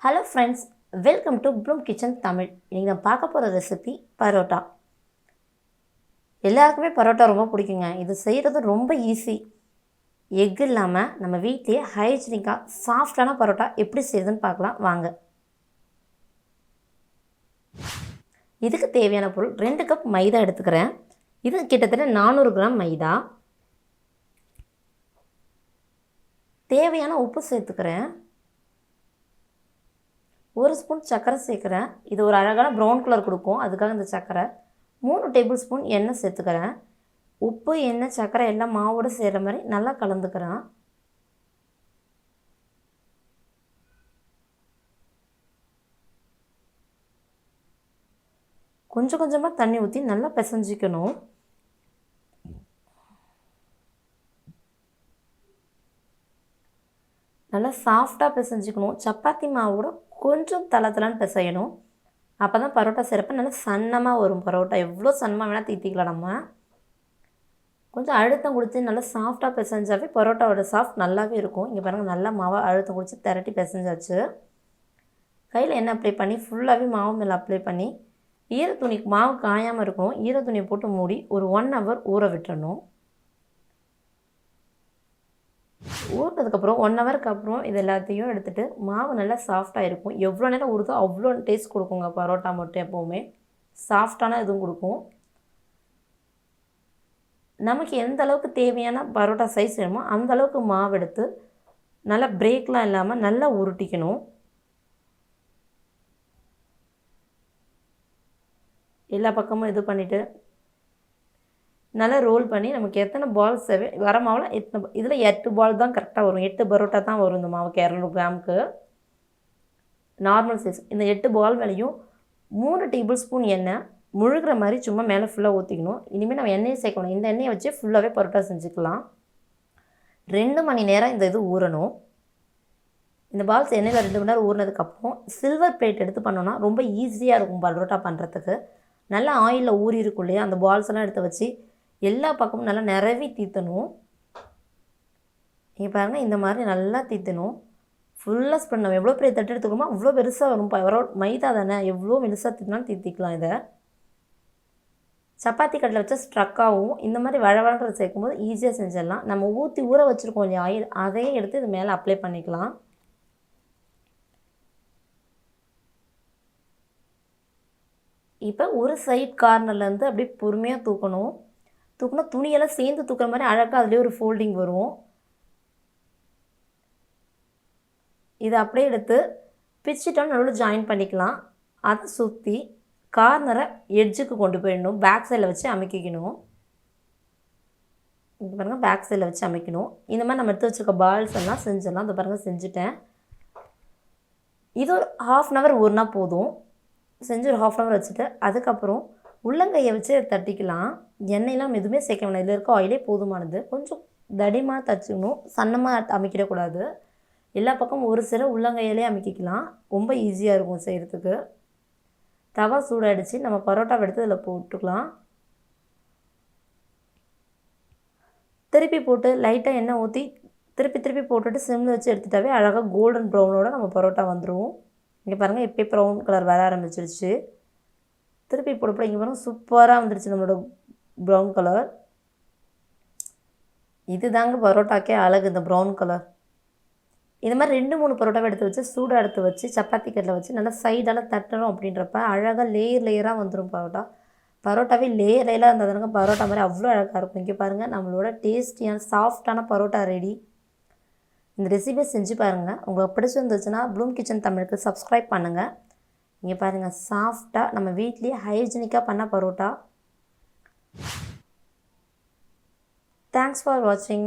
Hello friends, welcome to Bloom kitchen Tamil. இன்றைக்கி நான் பார்க்க போகிற ரெசிபி பரோட்டா. எல்லாருக்குமே பரோட்டா ரொம்ப பிடிக்குங்க. இது செய்கிறது ரொம்ப ஈஸி. எக் இல்லாமல் நம்ம வீட்லேயே ஹைஜீனிக்காக சாஃப்டான பரோட்டா எப்படி செய்யுதுன்னு பார்க்கலாம் வாங்க. இதுக்கு தேவையான பொருள் 2 கப் மைதா எடுத்துக்கிறேன். இது கிட்டத்தட்ட 400 கிராம் மைதா. தேவையான உப்பு சேர்த்துக்கிறேன். 1 ஸ்பூன் சர்க்கரை சேர்க்குறேன். இது ஒரு அழகான ப்ரௌன் கலர் கொடுக்கும், அதுக்காக இந்த சர்க்கரை. 3 டேபிள் ஸ்பூன் எண்ணெய் சேர்த்துக்கிறேன். உப்பு, எண்ணெய், சர்க்கரை எல்லாம் மாவோடு சேர்கிற மாதிரி நல்லா கலந்துக்கிறேன். கொஞ்சம் கொஞ்சமாக தண்ணி ஊற்றி நல்லா பிசைஞ்சிக்கணும். நல்லா சாஃப்டாக பிசைஞ்சிக்கணும். சப்பாத்தி மாவோட கொஞ்சம் தளத்தலான்னு பிசையணும். அப்போ தான் பரோட்டா செய்கிறப்ப நல்லா சன்னமாக வரும். பரோட்டா எவ்வளோ சன்னமாக வேணால் தீத்திக்கலாம். நம்ம கொஞ்சம் அழுத்தம் கொடுத்து நல்லா சாஃப்டாக பிசைஞ்சாவே பரோட்டாவோட சாஃப்ட் நல்லாவே இருக்கும். இங்கே பாருங்கள், நல்லா மாவை அழுத்தம் கொடுத்து திரட்டி பிசைஞ்சாச்சு. கையில் எண்ணெய் அப்ளை பண்ணி ஃபுல்லாகவே மாவு மேலே அப்ளை பண்ணி ஈரத்துணி, மாவு காயாமல் இருக்கணும், ஈரத்துணியை போட்டு மூடி ஒரு 1 ஹவர் ஊற விட்டுறணும். ஊறினதுக்கப்புறம் 1 ஹவருக்கு அப்புறம் இது எல்லாத்தையும் எடுத்துகிட்டு மாவு நல்லா சாஃப்டாக இருக்கும். எவ்வளோ நேரம் ஊறுதோ அவ்வளோ டேஸ்ட் கொடுக்குங்க பரோட்டா மட்டும். எப்போவுமே சாஃப்டான இதுவும் கொடுக்கும். நமக்கு எந்த அளவுக்கு தேவையான பரோட்டா சைஸ் வேணுமோ அந்த அளவுக்கு மாவு எடுத்து நல்லா பிரேக்லாம் இல்லாமல் நல்லா உருட்டிக்கணும். எல்லா பக்கமும் இது பண்ணிவிட்டு நல்லா ரோல் பண்ணி நமக்கு எத்தனை பால்ஸ் தேவை வர மாவில் இதில் 8 பால் தான் கரெக்டாக வரும். 8 பரோட்டா தான் வரும் இந்த மாவுக்கு. 200 கிராமுக்கு நார்மல் சைஸ். இந்த 8 பால் மேலேயும் 3 டேபிள் ஸ்பூன் எண்ணெய் முழுகிற மாதிரி சும்மா மேலே ஃபுல்லாக ஊற்றிக்கணும். இனிமேல் நம்ம எண்ணெயை சேர்க்கணும். இந்த எண்ணெயை வச்சு ஃபுல்லாகவே பரோட்டா செஞ்சுக்கலாம். 2 மணி நேரம் இந்த இது ஊறணும். இந்த பால்ஸ் எண்ணெயில் 2 மணி நேரம் ஊறினதுக்கப்புறம் சில்வர் பிளேட் எடுத்து பண்ணோன்னா ரொம்ப ஈஸியாக இருக்கும் பரோட்டா பண்ணுறதுக்கு. நல்லா ஆயிலில் ஊறி இருக்கும் இல்லையா, அந்த பால்ஸ் எல்லாம் எடுத்து வச்சு எல்லா பக்கமும் நல்லா நிறவி தீத்தணும். நீங்கள் பாருங்கள், இந்த மாதிரி நல்லா தீத்தணும். ஃபுல்லாக ஸ்ப்ரெட் நம்ம எவ்வளோ பெரிய தட்டு எடுத்துக்கணுமோ அவ்வளோ பெருசாக வரும். மைதா தானே, எவ்வளோ மெலிசாக தீத்தினாலும் தீத்திக்கலாம். இதை சப்பாத்தி கட்டில் வச்சா ஸ்ட்ரக் ஆகும். இந்த மாதிரி வழவழங்கிறது சேர்க்கும்போது ஈஸியாக செஞ்சிடலாம். நம்ம ஊற வச்சுருக்கோம் இல்லையா ஆயில், அதையே எடுத்து இது மேலே அப்ளை பண்ணிக்கலாம். இப்போ ஒரு சைட் கார்னர்லேருந்து அப்படியே பொறுமையாக தூக்கணும். துணியெல்லாம் சேர்ந்து தூக்குற மாதிரி அழகாக அதுலேயே ஒரு ஃபோல்டிங் வரும். இதை அப்படியே எடுத்து பிச்சுட்டோம் நடுவில் ஜாயின் பண்ணிக்கலாம். அதை சுற்றி கார்னரை எட்ஜுக்கு கொண்டு போயிடணும். பேக் சைடில் வச்சு அமைக்கணும். இங்கே பாருங்கள், பேக் சைடில் வச்சு அமைக்கணும். இந்த மாதிரி நம்ம எடுத்து வச்சுருக்க பால்ஸ் எல்லாம் செஞ்சிடலாம். இந்த பாருங்கள் செஞ்சுட்டேன். இது ஒரு 1/2 ஹவர் ஊறினா போதும். செஞ்சு ஒரு 1/2 ஹவர் வச்சுட்டு அதுக்கப்புறம் உள்ளங்கையை வச்சு தட்டிக்கலாம். எண்ணெயெலாம் எதுவுமே சேர்க்க வேண்டாம். இதில் இருக்க ஆயிலே போதுமானது. கொஞ்சம் தடிமாக தச்சுக்கணும், சன்னமாக அமைக்கிடக்கூடாது. எல்லா பக்கமும் ஒரு சில உள்ளங்கையிலே அமைக்கிக்கலாம். ரொம்ப ஈஸியாக இருக்கும் செய்கிறதுக்கு. தவா சூடாகிடுச்சு. நம்ம பரோட்டாவை எடுத்து இதில் போட்டுக்கலாம். திருப்பி போட்டு லைட்டாக எண்ணெய் ஊற்றி திருப்பி போட்டுட்டு சிம்மில் வச்சு எடுத்துட்டாவே அழகாக கோல்டன் ப்ரௌனோட நம்ம பரோட்டா வந்துடும். இங்கே பாருங்கள், இப்போ ப்ரௌன் கலர் வர ஆரம்பிச்சிருச்சு. திருப்பி போடப்போ இங்கே பாருங்கள், சூப்பராக வந்துடுச்சு நம்மளோட ப்ரௌன் கலர். இது தாங்க பரோட்டாக்கே அழகு, இந்த ப்ரௌன் கலர். இது மாதிரி 2-3 பரோட்டாவை எடுத்து வச்சு சூடாக எடுத்து வச்சு சப்பாத்தி கட்டில் வச்சு நல்லா சைடெல்லாம் தட்டணும். அப்படின்றப்ப அழகாக லேயராக வந்துடும் பரோட்டா. பரோட்டாவே லேயராக இருந்ததுனாங்க பரோட்டா மாதிரி அவ்வளோ அழகாக இருக்கும். இங்கே பாருங்கள், நம்மளோட டேஸ்டியான சாஃப்டான பரோட்டா ரெடி. இந்த ரெசிபியை செஞ்சு பாருங்கள். உங்களுக்கு பிடிச்சிருந்துச்சுன்னா ப்ளூம் கிச்சன் தமிழுக்கு சப்ஸ்கிரைப் பண்ணுங்கள். இங்கே பாருங்கள், சாஃப்டாக நம்ம வீட்லேயே ஹைஜீனிக்காக பண்ண பரோட்டா. தேங்க்ஸ் ஃபார் வாட்சிங்.